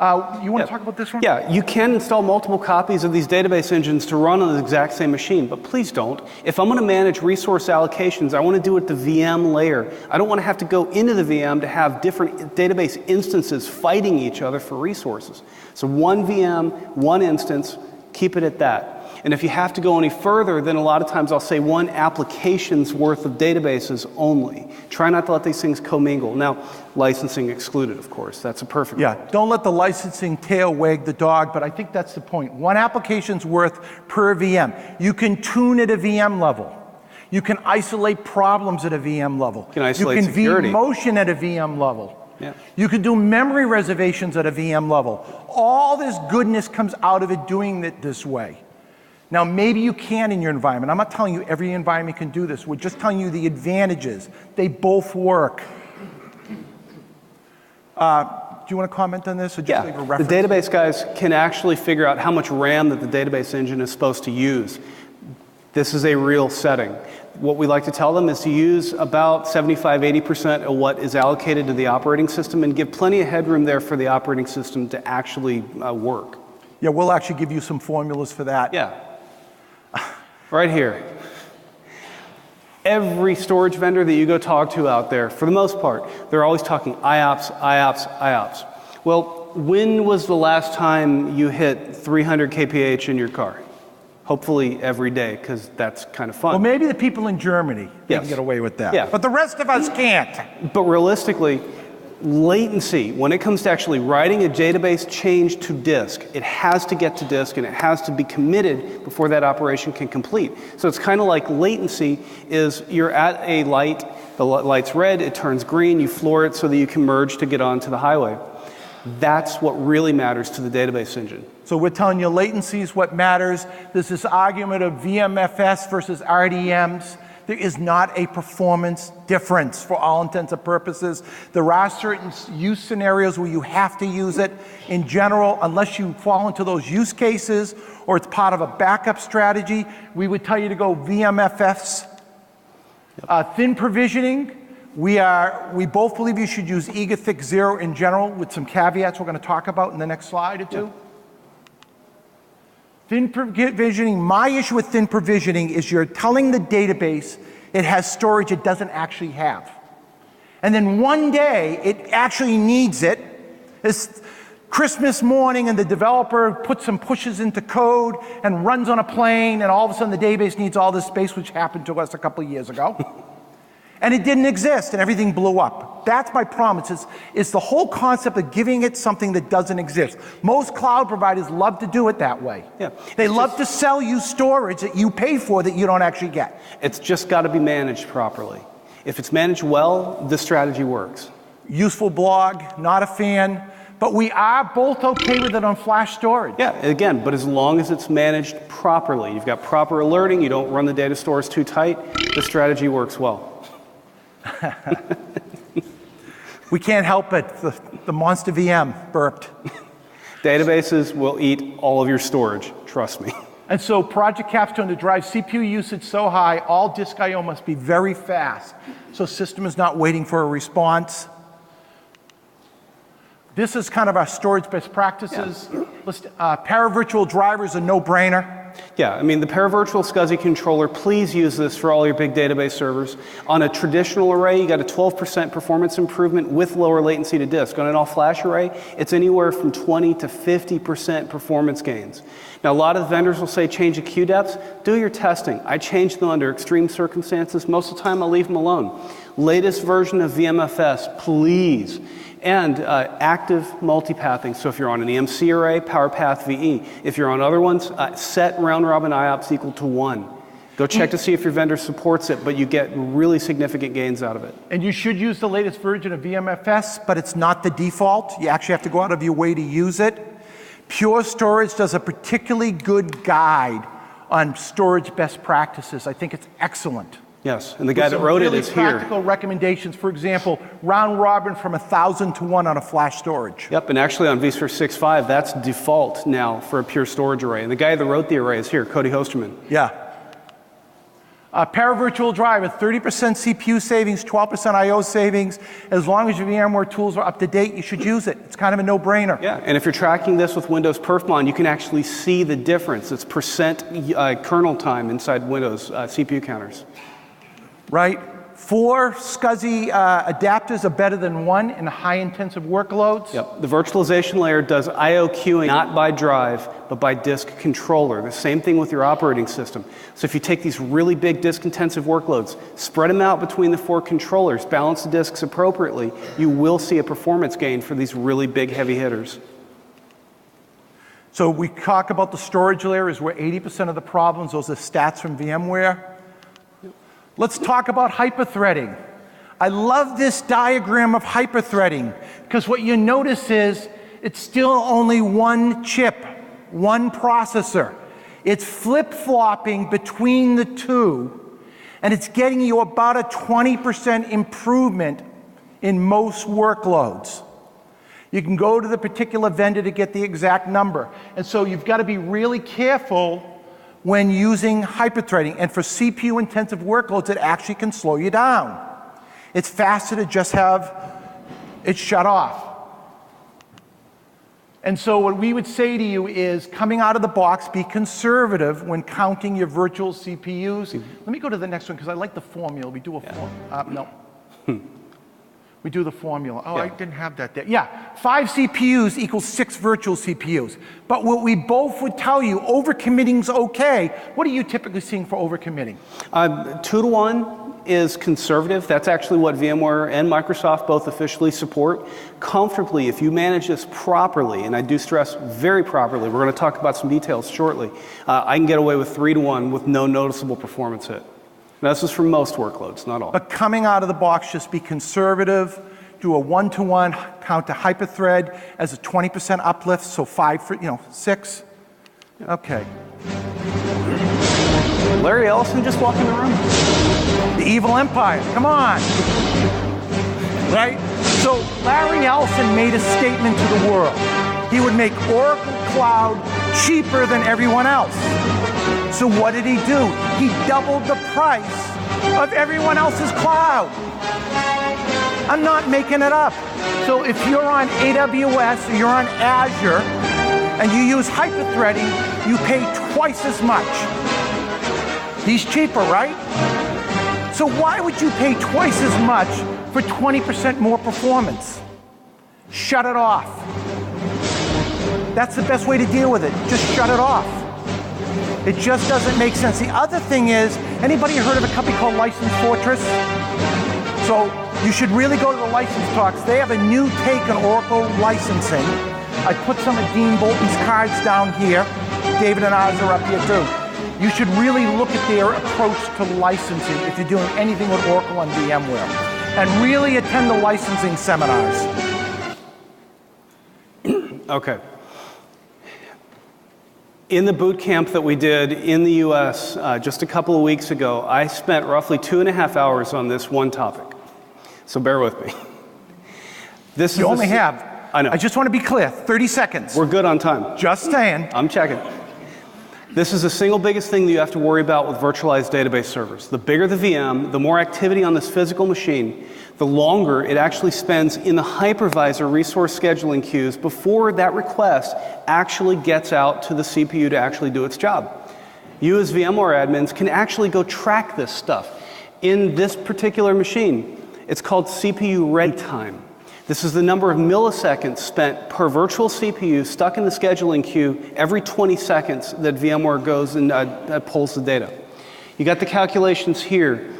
Speaker 1: You want to talk about this one?
Speaker 2: Yeah, you can install multiple copies of these database engines to run on the exact same machine, but please don't. If I'm going to manage resource allocations, I want to do it at the VM layer. I don't want to have to go into the VM to have different database instances fighting each other for resources. So one VM, one instance, keep it at that. And if you have to go any further, then a lot of times I'll say one application's worth of databases only. Try not to let these things commingle. Now, licensing excluded, of course. That's a perfect.
Speaker 1: Yeah, don't let the licensing tail wag the dog, but I think that's the point. One application's worth per VM. You can tune at a VM level. You can isolate problems at a VM level.
Speaker 2: You can isolate security.
Speaker 1: vMotion at a VM level.
Speaker 2: Yeah.
Speaker 1: You can do memory reservations at a VM level. All this goodness comes out of it doing it this way. Now, maybe you can in your environment. I'm not telling you every environment can do this. We're just telling you the advantages. They both work. Do you want to comment on this? Or just leave a reference?
Speaker 2: The database guys can actually figure out how much RAM that the database engine is supposed to use. This is a real setting. What we like to tell them is to use about 75–80% of what is allocated to the operating system and give plenty of headroom there for the operating system to actually work.
Speaker 1: Yeah, we'll actually give you some formulas for that.
Speaker 2: Yeah. Right here. Every storage vendor that you go talk to out there, for the most part, they're always talking IOPS, IOPS, IOPS. Well, when was the last time you hit 300 kph in your car? Hopefully every day, because that's kind of fun.
Speaker 1: Well, maybe the people in Germany
Speaker 2: Yes.
Speaker 1: can get away with that.
Speaker 2: Yeah.
Speaker 1: But the rest of us can't.
Speaker 2: But realistically, Latency, when it comes to actually writing a database change to disk, it has to get to disk and it has to be committed before that operation can complete. So it's kind of like latency is you're at a light, the light's red, it turns green, you floor it so that you can merge to get onto the highway. That's what really matters to the database engine.
Speaker 1: So we're telling you latency is what matters. There's this argument of VMFS versus RDMs. There is not a performance difference for all intents and purposes. There are certain use scenarios where you have to use it. In general, unless you fall into those use cases or it's part of a backup strategy, we would tell you to go VMFS. Thin provisioning, we both believe you should use EGATHIC 0 in general with some caveats we're going to talk about in the next slide or two. Thin provisioning, my issue with thin provisioning is you're telling the database it has storage it doesn't actually have. And then one day it actually needs it. It's Christmas morning and the developer puts some pushes into code and runs on a plane and all of a sudden the database needs all this space, which happened to us a couple of years ago. And it didn't exist and everything blew up. That's my problem. It's the whole concept of giving it something that doesn't exist. Most cloud providers love to do it that way.
Speaker 2: Yeah.
Speaker 1: They love to sell you storage that you pay for that you don't actually get.
Speaker 2: It's just got to be managed properly. If it's managed well, this strategy works.
Speaker 1: Useful blog, not a fan, but we are both okay with it on flash storage.
Speaker 2: Yeah, again, but as long as it's managed properly, you've got proper alerting, you don't run the data stores too tight, the strategy works well.
Speaker 1: We can't help it. The monster VM burped.
Speaker 2: Databases will eat all of your storage, trust me.
Speaker 1: And so Project Capstone to drive CPU usage so high, all disk I/O must be very fast. So system is not waiting for a response. This is kind of our storage best practices. Yeah. Paravirtual drivers, a no-brainer.
Speaker 2: Yeah, I mean, the Paravirtual SCSI controller, please use this for all your big database servers. On a traditional array, you got a 12% performance improvement with lower latency to disk. On an all-flash array, it's anywhere from 20 to 50% performance gains. Now, a lot of vendors will say change the queue depths. Do your testing. I change them under extreme circumstances. Most of the time, I'll leave them alone. Latest version of VMFS, please. And active multipathing. So if you're on an EMC array, PowerPath VE. If you're on other ones, set round-robin IOPS equal to 1. Go check to see if your vendor supports it, but you get really significant gains out of it.
Speaker 1: And you should use the latest version of VMFS, but it's not the default. You actually have to go out of your way to use it. Pure Storage does a particularly good guide on storage best practices. I think it's excellent.
Speaker 2: Yes, and the guy that wrote it is here.
Speaker 1: Practical recommendations, for example, round robin from 1,000 to 1 on a flash storage.
Speaker 2: Yep, and actually on vSphere 6.5, that's default now for a pure storage array. And the guy that wrote the array is here, Cody Hosterman.
Speaker 1: Yeah. Paravirtual driver, 30% CPU savings, 12% I/O savings. As long as your VMware tools are up to date, you should use it. It's kind of a no-brainer.
Speaker 2: Yeah, and if you're tracking this with Windows Perfmon, you can actually see the difference. It's percent kernel time inside Windows CPU counters.
Speaker 1: Right? 4 SCSI adapters are better than 1 in high-intensive workloads.
Speaker 2: Yep. The virtualization layer does I/O queuing not by drive, but by disk controller. The same thing with your operating system. So if you take these really big disk-intensive workloads, spread them out between the 4 controllers, balance the disks appropriately, you will see a performance gain for these really big heavy hitters.
Speaker 1: So we talk about the storage layer is where 80% of the problems, those are stats from VMware. Let's talk about hyperthreading. I love this diagram of hyperthreading because what you notice is it's still only one chip, one processor. It's flip-flopping between the two, and it's getting you about a 20% improvement in most workloads. You can go to the particular vendor to get the exact number. And so you've got to be really careful when using hyperthreading. And for CPU-intensive workloads, it actually can slow you down. It's faster to just have it shut off. And so what we would say to you is, coming out of the box, be conservative when counting your virtual CPUs. Let me go to the next one, because I like the formula. We do a formula. No. We do the formula. Oh, yeah. I didn't have that there. Yeah, 5 CPUs equals 6 virtual CPUs. But what we both would tell you, overcommitting's okay. What are you typically seeing for overcommitting?
Speaker 2: 2 to 1 is conservative. That's actually what VMware and Microsoft both officially support. Comfortably, if you manage this properly, and I do stress very properly, we're going to talk about some details shortly, I can get away with 3-to-1 with no noticeable performance hit. Now, this is for most workloads, not all.
Speaker 1: But coming out of the box, just be conservative, do a 1-to-1 count to hyperthread as a 20% uplift, so 5 for, 6. Okay.
Speaker 2: Larry Ellison just walked in the room.
Speaker 1: The evil empire, come on. Right? So Larry Ellison made a statement to the world. He would make Oracle Cloud cheaper than everyone else. So what did he do? He doubled the price of everyone else's cloud. I'm not making it up. So if you're on AWS or you're on Azure and you use hyperthreading, you pay twice as much. He's cheaper, right? So why would you pay twice as much for 20% more performance? Shut it off. That's the best way to deal with it. Just shut it off. It just doesn't make sense. The other thing is, anybody heard of a company called License Fortress? So you should really go to the license talks. They have a new take on Oracle licensing. I put some of Dean Bolton's cards down here. David and ours are up here too. You should really look at their approach to licensing if you're doing anything with Oracle and VMware. And really attend the licensing seminars.
Speaker 2: Okay. In the boot camp that we did in the US just a couple of weeks ago, I spent roughly 2.5 hours on this one topic. So bear with me.
Speaker 1: You only have,
Speaker 2: I know.
Speaker 1: I just want to be clear, 30 seconds.
Speaker 2: We're good on time.
Speaker 1: Just saying.
Speaker 2: I'm checking. This is the single biggest thing that you have to worry about with virtualized database servers. The bigger the VM, the more activity on this physical machine, the longer it actually spends in the hypervisor resource scheduling queues before that request actually gets out to the CPU to actually do its job. You as VMware admins can actually go track this stuff. In this particular machine, it's called CPU ready time. This is the number of milliseconds spent per virtual CPU stuck in the scheduling queue every 20 seconds that VMware goes and pulls the data. You got the calculations here.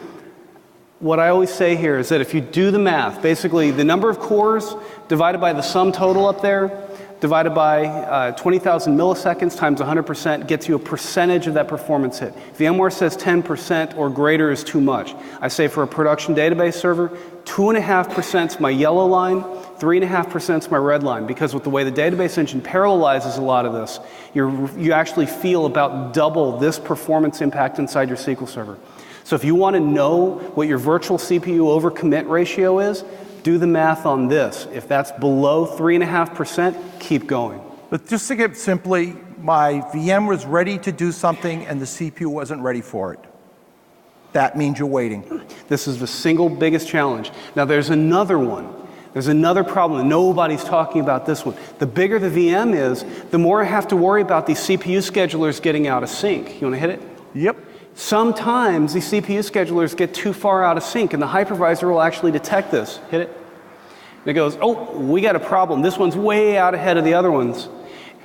Speaker 2: What I always say here is that if you do the math, basically the number of cores divided by the sum total up there, divided by 20,000 milliseconds times 100% gets you a percentage of that performance hit. VMware says 10% or greater is too much. I say for a production database server, 2.5% is my yellow line, 3.5% is my red line, because with the way the database engine parallelizes a lot of this, you actually feel about double this performance impact inside your SQL Server. So if you want to know what your virtual CPU overcommit ratio is, do the math on this. If that's below 3.5%, keep going.
Speaker 1: But just to get simply, my VM was ready to do something and the CPU wasn't ready for it. That means you're waiting.
Speaker 2: This is the single biggest challenge. Now there's another one. There's another problem. Nobody's talking about this one. The bigger the VM is, the more I have to worry about these CPU schedulers getting out of sync. You want to hit it?
Speaker 1: Yep.
Speaker 2: Sometimes these CPU schedulers get too far out of sync, and the hypervisor will actually detect this. Hit it. And it goes, oh, we got a problem. This one's way out ahead of the other ones.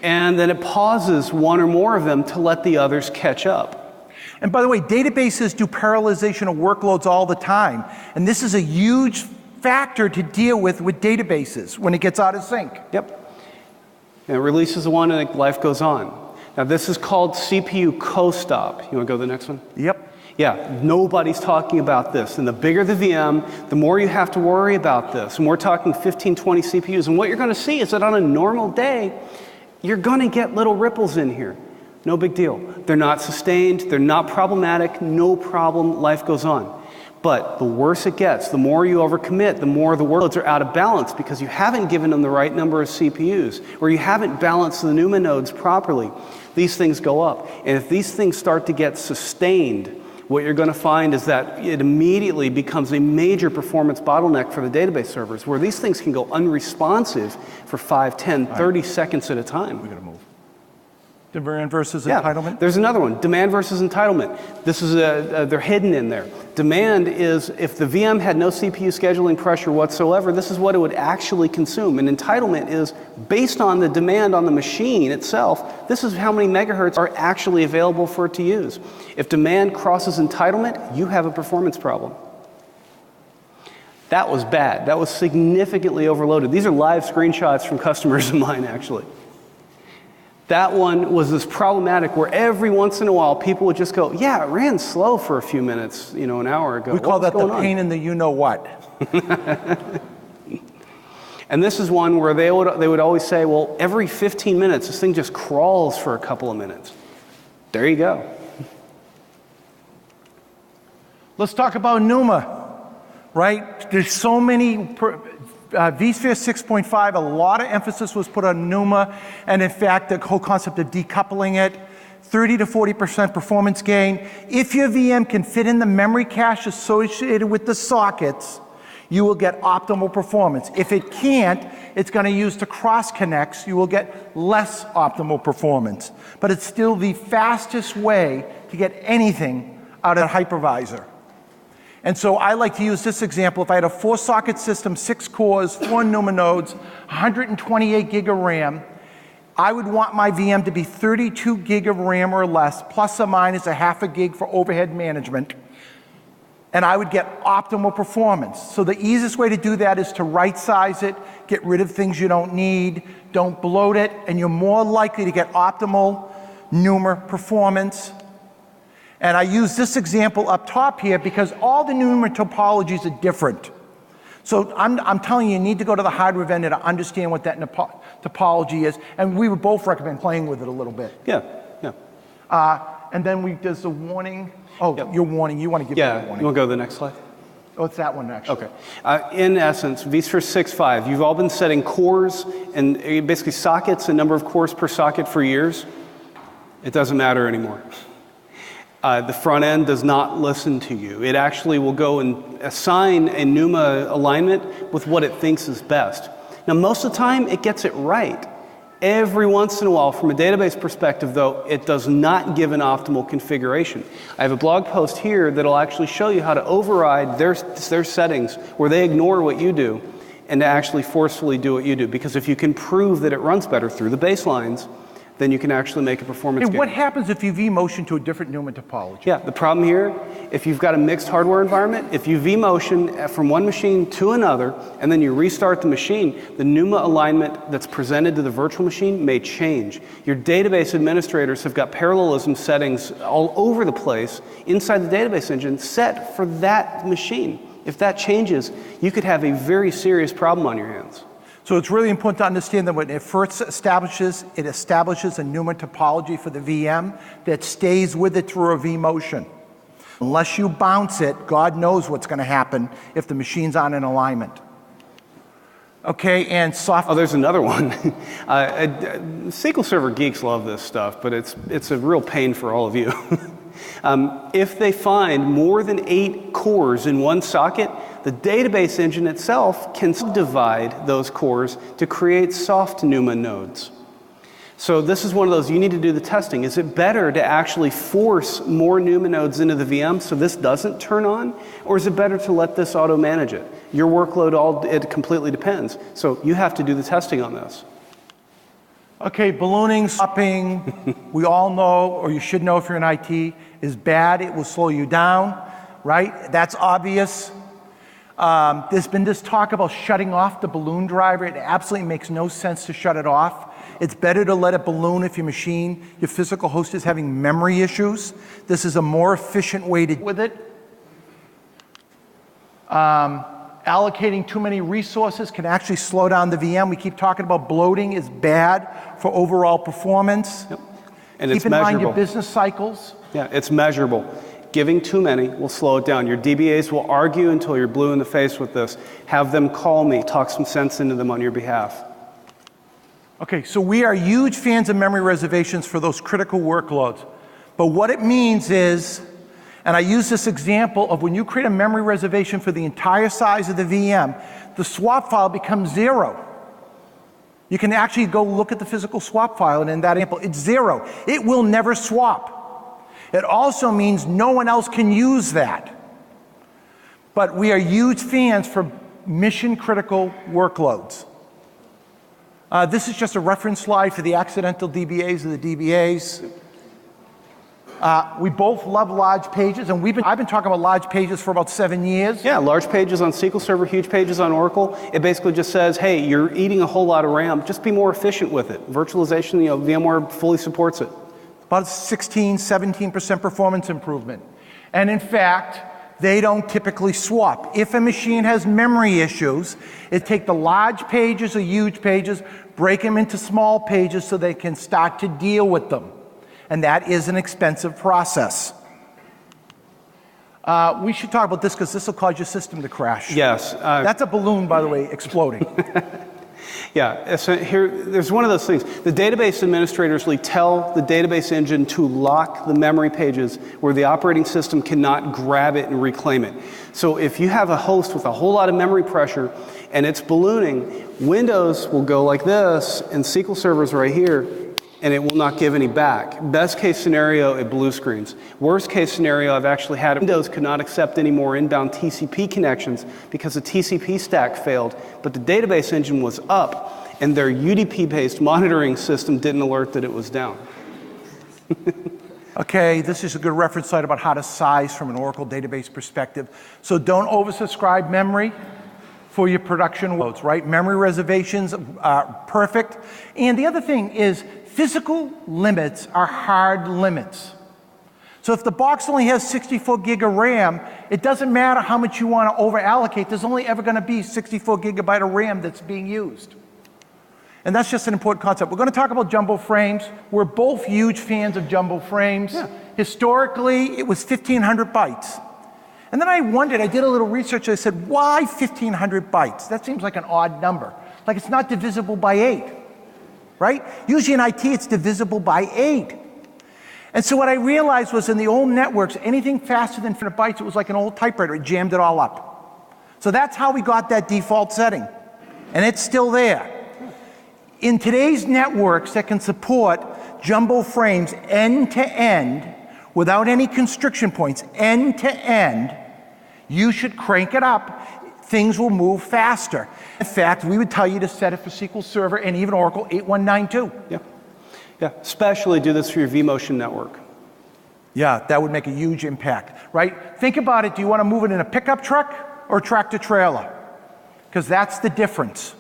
Speaker 2: And then it pauses one or more of them to let the others catch up.
Speaker 1: And by the way, databases do parallelization of workloads all the time. And this is a huge factor to deal with databases when it gets out of sync.
Speaker 2: Yep. And it releases one and life goes on. Now this is called CPU co-stop. You want to go to the next one?
Speaker 1: Yep.
Speaker 2: Yeah, nobody's talking about this. And the bigger the VM, the more you have to worry about this. And we're talking 15, 20 CPUs. And what you're going to see is that on a normal day, you're going to get little ripples in here. No big deal. They're not sustained. They're not problematic. No problem. Life goes on. But the worse it gets, the more you overcommit, the more the workloads are out of balance because you haven't given them the right number of CPUs or you haven't balanced the NUMA nodes properly. These things go up. And if these things start to get sustained, what you're going to find is that it immediately becomes a major performance bottleneck for the database servers where these things can go unresponsive for 5, 10, 30 seconds at a time.
Speaker 1: We're going to move. Demand versus entitlement?
Speaker 2: There's another one, demand versus entitlement. This is they're hidden in there. Demand is if the VM had no CPU scheduling pressure whatsoever, this is what it would actually consume. And entitlement is based on the demand on the machine itself, this is how many megahertz are actually available for it to use. If demand crosses entitlement, you have a performance problem. That was bad. That was significantly overloaded. These are live screenshots from customers of mine, actually. That one was this problematic where every once in a while people would just go, yeah, it ran slow for a few minutes, you know, an hour ago.
Speaker 1: We call that the pain in the you-know-what.
Speaker 2: And this is one where they would always say, well, every 15 minutes, this thing just crawls for a couple of minutes. There you go.
Speaker 1: Let's talk about NUMA, right? There's so many, vSphere 6.5, a lot of emphasis was put on NUMA, and in fact, the whole concept of decoupling it, 30 to 40% performance gain. If your VM can fit in the memory cache associated with the sockets, you will get optimal performance. If it can't, it's going to use the cross connects, you will get less optimal performance. But it's still the fastest way to get anything out of a hypervisor. And so I like to use this example. If I had a 4-socket system, 6 cores, 4 NUMA nodes, 128 gig of RAM, I would want my VM to be 32 gig of RAM or less, plus or minus a half a gig for overhead management. And I would get optimal performance. So the easiest way to do that is to right-size it, get rid of things you don't need, don't bloat it, and you're more likely to get optimal NUMA performance. And I use this example up top here because all the NUMA topologies are different. So I'm telling you, you need to go to the hardware vendor to understand what that topology is. And we would both recommend playing with it a little bit.
Speaker 2: Yeah, yeah.
Speaker 1: And then there's the warning. Oh, yep. Your warning. You want to give me a warning.
Speaker 2: You want to go to the next slide?
Speaker 1: Oh, it's that one, actually.
Speaker 2: Okay. In essence, vSphere 6.5, you've all been setting cores and basically sockets, a number of cores per socket for years. It doesn't matter anymore. The front end does not listen to you. It actually will go and assign a NUMA alignment with what it thinks is best. Now, most of the time, it gets it right. Every once in a while, from a database perspective, though, it does not give an optimal configuration. I have a blog post here that'll actually show you how to override their settings where they ignore what you do and to actually forcefully do what you do. Because if you can prove that it runs better through the baselines, then you can actually make a performance gain.
Speaker 1: What happens if you vMotion to a different NUMA topology?
Speaker 2: Yeah, the problem here, if you've got a mixed hardware environment, if you vMotion from one machine to another, and then you restart the machine, the NUMA alignment that's presented to the virtual machine may change. Your database administrators have got parallelism settings all over the place inside the database engine set for that machine. If that changes, you could have a very serious problem on your hands.
Speaker 1: So it's really important to understand that when it first establishes, it establishes a NUMA topology for the VM that stays with it through a vMotion. Unless you bounce it, God knows what's going to happen if the machines aren't in alignment. Okay, and software.
Speaker 2: Oh, there's another one. SQL Server geeks love this stuff, but it's a real pain for all of you. If they find more than 8 cores in one socket, the database engine itself can subdivide those cores to create soft NUMA nodes. So this is one of those, you need to do the testing. Is it better to actually force more NUMA nodes into the VM so this doesn't turn on? Or is it better to let this auto-manage it? Your workload, it completely depends. So you have to do the testing on this.
Speaker 1: Okay, ballooning, stopping, we all know, or you should know if you're in IT, is bad. It will slow you down, right? That's obvious. There's been this talk about shutting off the balloon driver. It absolutely makes no sense to shut it off. It's better to let it balloon if your machine, your physical host is having memory issues. This is a more efficient way to deal with it. Allocating too many resources can actually slow down the VM. We keep talking about bloating is bad for overall performance.
Speaker 2: Yep. And
Speaker 1: Keep
Speaker 2: it's
Speaker 1: in
Speaker 2: measurable.
Speaker 1: mind your business cycles.
Speaker 2: Yeah, it's measurable. Giving too many will slow it down. Your DBAs will argue until you're blue in the face with this. Have them call me, talk some sense into them on your behalf.
Speaker 1: Okay, so we are huge fans of memory reservations for those critical workloads. But what it means is, and I use this example of when you create a memory reservation for the entire size of the VM, the swap file becomes 0. You can actually go look at the physical swap file, and in that example, it's 0. It will never swap. It also means no one else can use that. But we are huge fans for mission-critical workloads. This is just a reference slide for the accidental DBAs of the DBAs. We both love large pages, and I've been talking about large pages for about 7 years.
Speaker 2: Yeah, large pages on SQL Server, huge pages on Oracle. It basically just says, hey, you're eating a whole lot of RAM. Just be more efficient with it. Virtualization, VMware fully supports it.
Speaker 1: About 16, 17% performance improvement. And in fact, they don't typically swap. If a machine has memory issues, it take the large pages or huge pages, break them into small pages so they can start to deal with them. And that is an expensive process. We should talk about this because this will cause your system to crash.
Speaker 2: Yes.
Speaker 1: That's a balloon, by the way, exploding.
Speaker 2: Yeah, so there's one of those things. The database administrators tell the database engine to lock the memory pages where the operating system cannot grab it and reclaim it. So if you have a host with a whole lot of memory pressure and it's ballooning, Windows will go like this and SQL Server's right here, and it will not give any back. Best case scenario, it blue screens. Worst case scenario, I've actually had Windows could not accept any more inbound TCP connections because the TCP stack failed, but the database engine was up, and their UDP-based monitoring system didn't alert that it was down.
Speaker 1: Okay, this is a good reference site about how to size from an Oracle database perspective. So don't oversubscribe memory for your production loads, right? Memory reservations are perfect. And the other thing is, physical limits are hard limits. So if the box only has 64 gig of RAM, it doesn't matter how much you want to over allocate, there's only ever going to be 64 gigabyte of RAM that's being used. And that's just an important concept. We're going to talk about jumbo frames. We're both huge fans of jumbo frames. Yeah. Historically, it was 1,500 bytes. And then I wondered, I did a little research, I said, why 1,500 bytes? That seems like an odd number. Like it's not divisible by 8. Right? Usually in IT, it's divisible by 8. And so what I realized was in the old networks, anything faster than 100 bytes, it was like an old typewriter. It jammed it all up. So that's how we got that default setting. And it's still there. In today's networks that can support jumbo frames end to end, without any constriction points, end to end, you should crank it up. Things will move faster. In fact, we would tell you to set it for SQL Server and even Oracle 8192.
Speaker 2: Yeah, especially do this for your vMotion network.
Speaker 1: Yeah, that would make a huge impact, right? Think about it. Do you want to move it in a pickup truck or tractor trailer? Because that's the difference.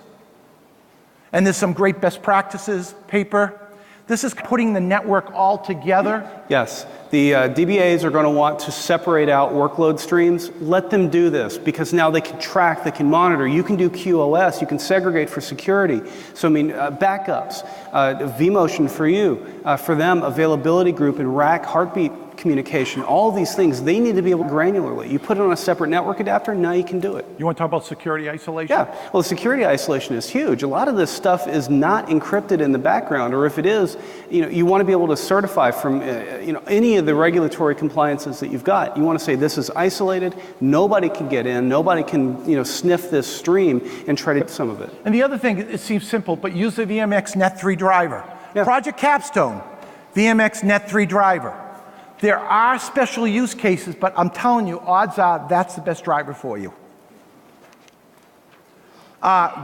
Speaker 1: And there's some great best practices paper. This is putting the network all together.
Speaker 2: Yes, the DBAs are going to want to separate out workload streams. Let them do this because now they can track, they can monitor. You can do QoS, you can segregate for security. So I mean, backups, vMotion for you, for them, availability group and rack heartbeat communication, all these things, they need to be able to granularly. You put it on a separate network adapter, now you can do it.
Speaker 1: You want to talk about security isolation?
Speaker 2: Yeah, well, security isolation is huge. A lot of this stuff is not encrypted in the background, or if it is, you want to be able to certify from any of the regulatory compliances that you've got. You want to say this is isolated, nobody can get in, nobody can sniff this stream and try to get some of it.
Speaker 1: And the other thing, it seems simple, but use the VMX Net3 driver. Yeah. Project Capstone, VMX Net3 driver. There are special use cases, but I'm telling you, odds are that's the best driver for you.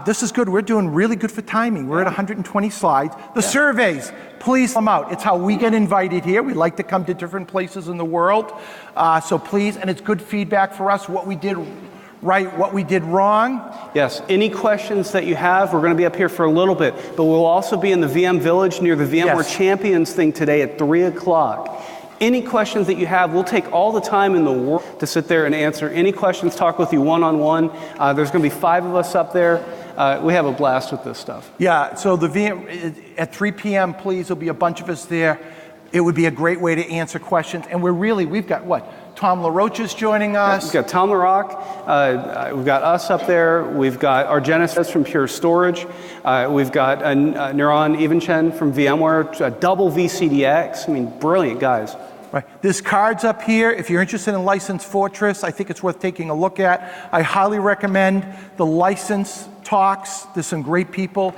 Speaker 1: This is good. We're doing really good for timing. We're at 120 slides. The surveys, please come out. It's how we get invited here. We like to come to different places in the world. So please, and it's good feedback for us, what we did right, what we did wrong.
Speaker 2: Yes, any questions that you have, we're going to be up here for a little bit, but we'll also be in the VM Village near the VMware Champions thing today at 3 o'clock. Any questions that you have, we'll take all the time in the world to sit there and answer any questions, talk with you one-on-one. There's going to be 5 of us up there. We have a blast with this stuff.
Speaker 1: Yeah, so the VM, at 3 p.m., please, there'll be a bunch of us there. It would be a great way to answer questions. And we've got what? Tom LaRoche is joining us.
Speaker 2: We've got Tom LaRoche. We've got us up there. We've got Argenis from Pure Storage. We've got Niran Evenchen from VMware, double VCDX. I mean, brilliant guys.
Speaker 1: Right. There's cards up here. If you're interested in License Fortress, I think it's worth taking a look at. I highly recommend the license talks. There's some great people.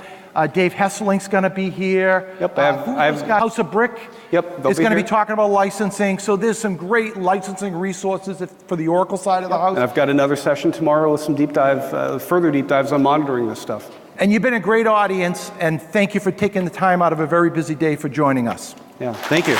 Speaker 1: Dave Hesseling's going to be here.
Speaker 2: Yep, I've
Speaker 1: got House of Brick.
Speaker 2: Yep,
Speaker 1: is going to be talking about licensing. So there's some great licensing resources for the Oracle side of the house.
Speaker 2: And I've got another session tomorrow with some further deep dives on monitoring this stuff.
Speaker 1: And you've been a great audience, and thank you for taking the time out of a very busy day for joining us.
Speaker 2: Yeah, thank you.